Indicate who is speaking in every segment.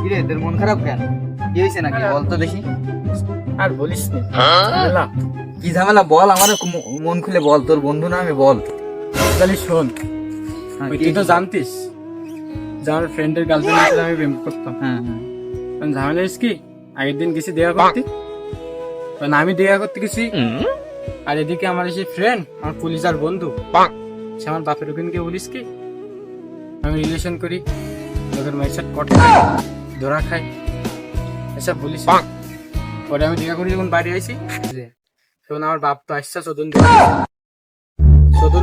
Speaker 1: কিরে তোর মন খারাপ কেন? কি হয়েছে নাকি বল তো দেখি।
Speaker 2: আর বলিস না,
Speaker 1: কি ঝামেলা বল, আমার মন খুলে বল, তোর বন্ধু না আমি, বল।
Speaker 2: তাহলে শোন,
Speaker 1: হ্যাঁ,
Speaker 2: তুই তো জানতিস যে আমার ফ্রেন্ডের গার্লফ্রেন্ডের সাথে আমি প্রেম করতাম।
Speaker 1: হ্যাঁ হ্যাঁ।
Speaker 2: কারণ ঝামেলা হয়েছে কি, আগের দিন গেছি দেখা করতে, কারণ আমি দেখা করতে গেছি, আর এদিকে আমার এসে ফ্রেন্ড, আমার পুলিশ আর বন্ধু, সে আমার বাপের ওখানকে বলিস কি আমি রিলেশন করি, লোকের মায়ের সাথে কট খাই, ধরা খাই, এসব বলিস। পরে আমি দেখা করি যখন বাড়ি আইছি, তখন আমার বাপ তো আসছে চোদন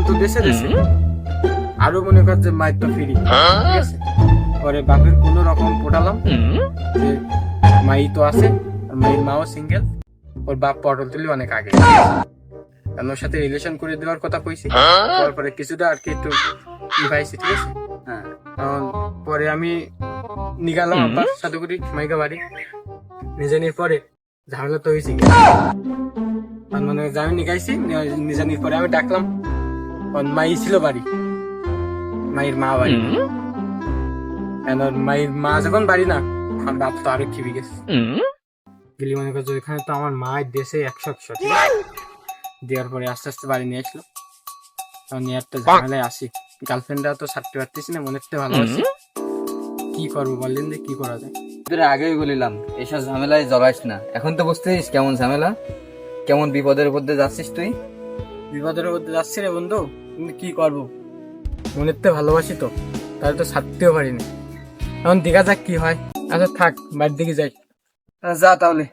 Speaker 2: তো দেশে দেশে, আরো মনে কর যে মায়ের তো ফিরি, ঠিক আছে। পরে বাপের কোনো রকম পটালাম যে মাই তো আছে, আর মায়ের মাও সিঙ্গেল, ওর বাপ পটল তুলি অনেক আগে, কারণ ওর সাথে রিলেশন করে দেওয়ার কথা কইছি। তারপরে কিছুটা আর কি একটু পাইছি, ঠিক আছে।
Speaker 1: হ্যাঁ
Speaker 2: পরে আমি নিগালাম আব্বার সাথে করি মাইকা বাড়ি, নিজে নিয়ে পরে ঝামেলা তো হয়েছি, মানে আমি নিগাইছি, নিজে নিয়ে পরে আমি ডাকলাম, মাই ছিল বাড়ি, মায়ের মা বাড়ি, মায়ের মা যখন বাড়ি না, আমার বাপ তো আরো খিবি গেছে, গেলি মনে করছো এখানে তো আমার মায়ের দেশে 100 ঠিক আছে। দেওয়ার পরে আস্তে আস্তে বাড়ি নিয়ে আসলো, নিয়ে একটা ঝামেলায় আসি, গার্লফ্রেন্ডরা তো ছাড়তে পারতেছি না, মনে হচ্ছে ভালোবাসি, কি করবো বললেন যে কি করা যায়।
Speaker 1: তোর আগেই বলিলাম এসব ঝামেলায় জড়াইস না, এখন তো বুঝতেছিস কেমন ঝামেলা, কেমন বিপদের মধ্যে যাচ্ছিস তুই।
Speaker 2: বিপদের মধ্যে যাচ্ছি রে বন্ধু, কিন্তু কি করবো, মনের তো ভালোবাসি তো, তাহলে তো ছাড়তেও পারিনি, এখন দেখা যাক কি হয়। আচ্ছা থাক, বাড়ির দিকে যাই।
Speaker 1: যা তাহলে।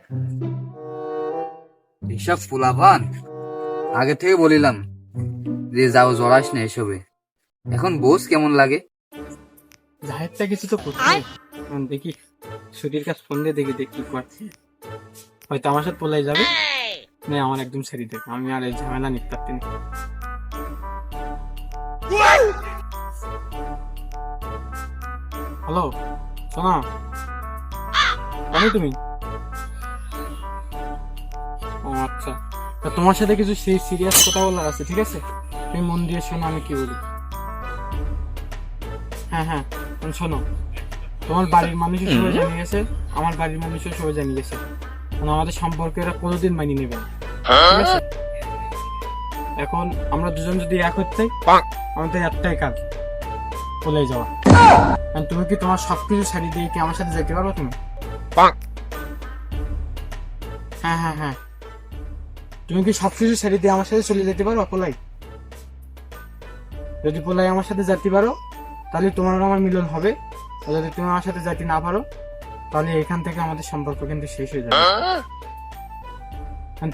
Speaker 1: এসব ফুলাভান আগে থেকে বলিলাম যে যাও জড়াইস না এসবে, এখন বোঝ কেমন লাগে।
Speaker 2: জাহেরটা কিছু তো করতে দেখি, ছুটির কাজ ফোন দিয়ে দেখি কি করছে, হয়তো আমার সাথে পলাই যাবে, না আমার একদম ছেড়ে দেবে, আমি আর এই ঝামেলা নিতে পারছি না। হ্যালো শোনা, তুমি? ও আচ্ছা, তা তোমার সাথে কিছু সিরিয়াস কথা বলার আছে, ঠিক আছে, তুমি মন দিয়ে শোনো আমি কি বলি। হ্যাঁ হ্যাঁ শোনো, তোমার বাড়ির মানুষও সবাই জানিয়ে গেছে, আমার বাড়ির মানুষও সবাই জানিয়ে গেছে, মানে আমাদের সম্পর্কে এরা কোনোদিন মানিয়ে নেবে না, ঠিক আছে। এখন আমরা দুজন যদি এক হতে আমাদের একটাই কাজ, চলে যাওয়া। তুমি কি তোমার সবকিছু ছাড়িয়ে দিয়ে কি আমার সাথে যেতে পারো তুমি? হ্যাঁ হ্যাঁ হ্যাঁ, তুমি কি সবকিছু ছেড়ে দিয়ে আমার সাথে চলে যেতে পারো পোলাই? যদি পোলাই আমার সাথে যেতে পারো তাহলে তোমার আমার মিলন হবে, আর যদি তুমি আমার সাথে যেতে না পারো তাহলে এখান থেকে আমাদের সম্পর্ক কিন্তু শেষ হয়ে যাবে।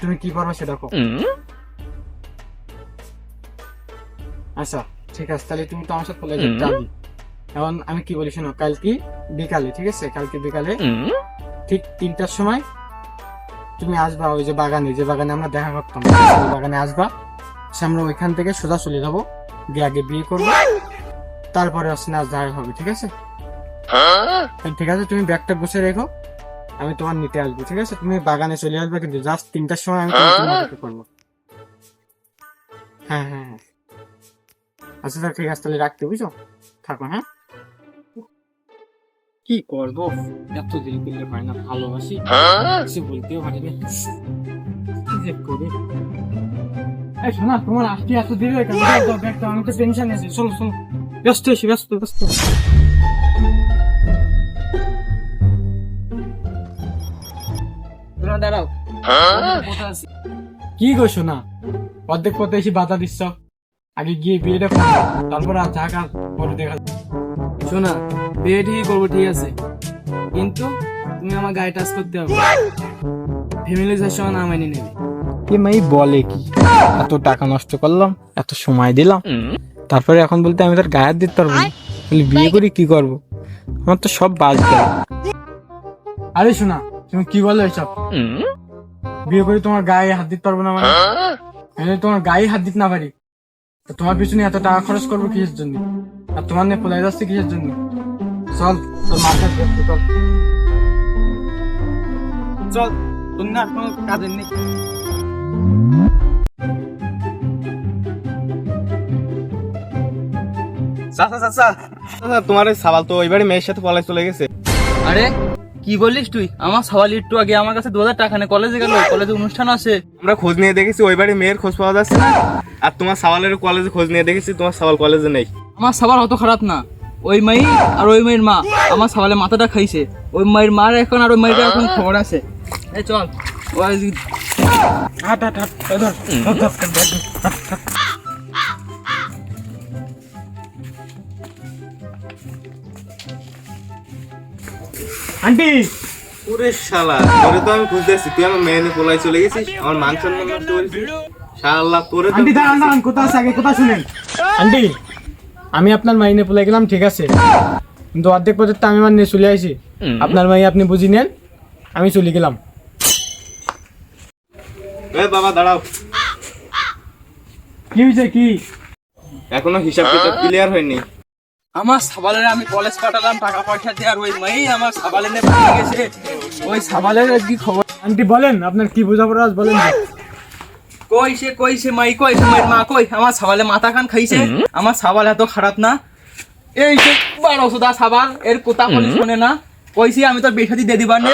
Speaker 2: তুমি কি করবে সেটা দেখো। আচ্ছা ঠিক আছে, তাহলে তুমি তো আমার সাথে পোলাই যেতে যাবি। এখন আমি কি বলি শোনো, কালকে বিকালে, ঠিক আছে, কালকে বিকালে ঠিক 3টার সময় তুমি আসবা, ওই যে বাগানে, যে বাগানে আমরা দেখা করতাম, ওই বাগানে আসবা, আমরা ওইখান থেকে সোজা চলে যাবো, গিয়ে আগে বিয়ে করবো, তারপরে আসছে না দেখা হবে, ঠিক আছে। ঠিক আছে, তুমি ব্যাগটা গুছিয়ে রেখো, আমি তোমার নিতে আসবো, ঠিক আছে। তুমি বাগানে চলে আসবে, কিন্তু জাস্ট 3টার সময় আমি তোমাকে করবো। হ্যাঁ হ্যাঁ হ্যাঁ, আচ্ছা স্যার ঠিক আছে, তাহলে রাখতে, বুঝছো, থাকো। হ্যাঁ, কি করবো, এত দেরি করলে হয় না, ভালোবাসি কিছু বলতেও পারি না, কি যে করি। এই শোনা, তোমার আসতে এত দেরি হয়ে গেল, আমি তো টেনশন আছি, চলো চলো, ব্যস্ত আছি, ব্যস্ত। দাঁড়াও, কি গো শোনা, অর্ধেক পথে এসে বাধা দিচ্ছ, আগে গিয়ে বিয়েটা করো, তারপর আর যা কাজ পরে দেখা।
Speaker 3: শোনা, বিয়ে ঠিকই করবো, ঠিক আছে, কিন্তু তুমি আমার গায়ে টাচ করতে হবে, ফ্যামিলি সঙ্গে না মানিয়ে নেবে।
Speaker 2: কি মাই বলে কি, এত টাকা নষ্ট করলাম, এত সময় দিলাম, তারপরে এখন বলতে আমি তার গায়ে দিতে পারবো না, তাহলে বিয়ে করে কি করবো, আমার তো সব বাজ গেল। আরে শোনা, তুমি কি বলো এসব, বিয়ে করে তোমার গায়ে হাত দিতে পারবো না, মানে তোমার গায়ে হাত দিতে না পারি, তোমার পিছনে এত টাকা খরচ করবো কিসের জন্য, আর তোমার নিয়ে পলাই যাচ্ছে কিসের জন্য। চল তোর মাথা চল চল, তোর না কোনো কাজের নেই।
Speaker 4: চাচা চাচা চাচা, তোমার এই সাবাল তো ওইবারে মেয়ের সাথে পলাই চলে গেছে।
Speaker 3: আরে কি বলিস তুই? আমার সওয়াল একটু আগে আমার কাছে 2000 টাকা নিয়ে কলেজে গেল, কলেজে অনুষ্ঠান আছে।
Speaker 4: আমরা খোঁজ নিয়ে দেখেছি ওইবারে মেয়ের খোঁজ পাওয়া যাচ্ছে না, আর তোমার সাবালের কলেজে খোঁজ নিয়ে দেখেছি তোমার সাবাল কলেজে নেই।
Speaker 3: আমার সওয়াল অত খারাপ না, ওই মাই আর ওই মায়ের মা আমার সওয়ালে মাথাটা খাইছে। ওই মায়ের মার এখন আর ওই মায়ের এখন খবর আছে। এই চল
Speaker 2: হাট হাট হাট, এই ধর, ধর, ধর, ধর, ধর, হাট, হাট। আন্টি
Speaker 4: ওরে শালা, তোরে তো আমি খুঁজতে আসছি, তুই আমার মেয়ে নিয়ে পলাই চলে গেছিস, আমার মান সম্মান নষ্ট করেছিস। শালা তোরে তো
Speaker 2: আন্টি দাঁড়ান দাঁড়ান, কোথা আছে আগে কথা শুনেন। আন্টি আমি আপনার মাইনে পলে গেলাম, ঠিক আছে, কিন্তু অর্ধেক পর্যন্ত আমি আমার নিয়ে চলে আসি। আপনার মাই আপনি বুঝি নেন, আমি চলে গেলাম।
Speaker 4: এ বাবা দাঁড়াও,
Speaker 2: কি হয়েছে কি?
Speaker 4: এখনো হিসাব কিতাব ক্লিয়ার হয়নি।
Speaker 3: আমার সাবালের আমি কলেজ পাঠালাম টাকা পয়সা দিয়ে, আর ওই মাই আমার সাবালে নিয়ে পালিয়ে গেছে। ওই সাবালের কি খবর?
Speaker 2: আন্টি বলেন আপনার কি বোঝাপড়া আছে বলেন।
Speaker 3: কইছে মাই কইছে মায়ের মা কই আমার সাবালে মাথা খান খাইছে। আমার সাবাল এত খারাপ না, এই যে 1200 দা সাবাল এর কোথা বলি শুনে না। কইছি আমি তো বেশি দিয়ে দিবার না।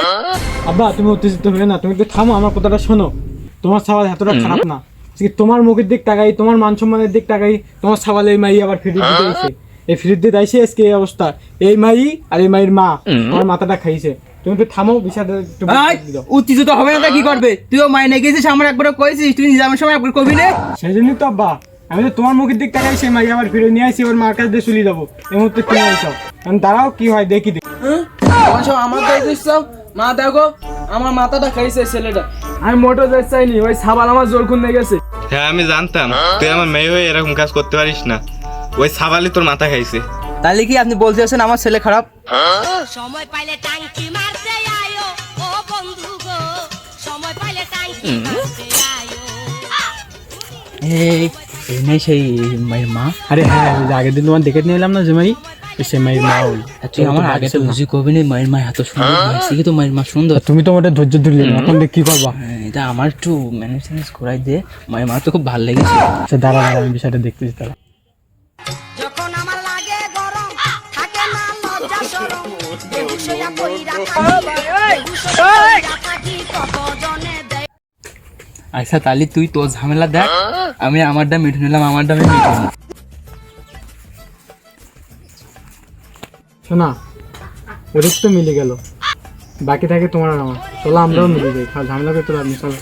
Speaker 2: আব্বা তুমি উত্তেজিত হয়ে না, তুমি একটু থামো, আমার কথাটা শোনো। তোমার সাবাল এতটা খারাপ না, আজকে তোমার মুখের দিক তাকাই, তোমার মান সম্মানের দিক তাকাই, তোমার সাবালে এই মাই আবার ফিরিয়ে দিতে আইছে। এই ফিরিয়ে দিতে আইছে আজকে এই অবস্থা। এই মাই আর এই মায়ের মা আমার মাথাটা খাইছে। তুমি একটু থামো, বিষয়টা একটু বুঝিয়ে দাও।
Speaker 3: উত্তেজিত হবে না, কি করবে? তুইও মাইনে গেছিস, আমার একবার কইছিস, তুই নিজামের সময় একবার কবি রে।
Speaker 2: সেই জন্যই তো আব্বা আমি তো তোমার মুখের দিক তাকাই, সেই মাই আবার ফিরে নিয়ে আসি, ওর মার কাছে দিয়ে চলে যাবো। এই মুহূর্তে তুমি আইসো, আমি দাঁড়াও কি হয় দেখি।
Speaker 3: আমার সব আমার দেখছিস সব মা দেখো আমার মাথাটা খাইছে ছেলেটা। আমি মোটো যাই চাইনি, ওই সাবাল আমার জোর খুন গেছে।
Speaker 4: হ্যাঁ আমি জানতাম তুই আমার মেয়ে হয়ে এরকম কাজ করতে পারিস না, ওই সাবালই তোর মাথা খাইছে।
Speaker 3: তাহলে কি আপনি বলতে আছেন আমার ছেলে খারাপ?
Speaker 5: সময় পাইলে টাঙ্কি মারতে আয়ো ও বন্ধু গো, সময় পাইলে টাঙ্কি মারতে আয়ো।
Speaker 3: এই নেই সেই মায়ের মা।
Speaker 2: আরে হ্যাঁ, ওই যে আগের দিন তোমার দেখে নিয়ে এলাম না যে মাই, সে মায়ের মা ওই।
Speaker 3: তুই আমার আগে তো বুঝি কবি নেই মায়ের মা এত সুন্দর হয়েছে, কি তো মায়ের মা সুন্দর।
Speaker 2: তুমি তো মোটে ধৈর্য ধরলে না, এখন দেখ কি করবা।
Speaker 3: এটা আমার একটু ম্যানেজ করাই দে, মায়ের মা তো খুব ভালো লেগেছে।
Speaker 2: আচ্ছা দাঁড়া দাঁড়া, আমি বিষয়টা দেখতেছি তারা।
Speaker 5: যখন আমার লাগে গরম থাকে না লজ্জা শরম, বেহুশ হইয়া পইরা থাকি, বেহুশ হইয়া পইরা থাকি, কতজনে দেয়।
Speaker 3: আচ্ছা তাহলে তুই তোর ঝামেলা দেখ, আমি আমারটা মিঠে নিলাম, আমারটা আমি মিঠে নিলাম।
Speaker 2: শোনা, ওদের তো মিলে গেল, বাকি থাকে তোমার আর আমার। চলো আমরাও মিলে যাই, ঝামেলা করে তোরা আপনি চলো।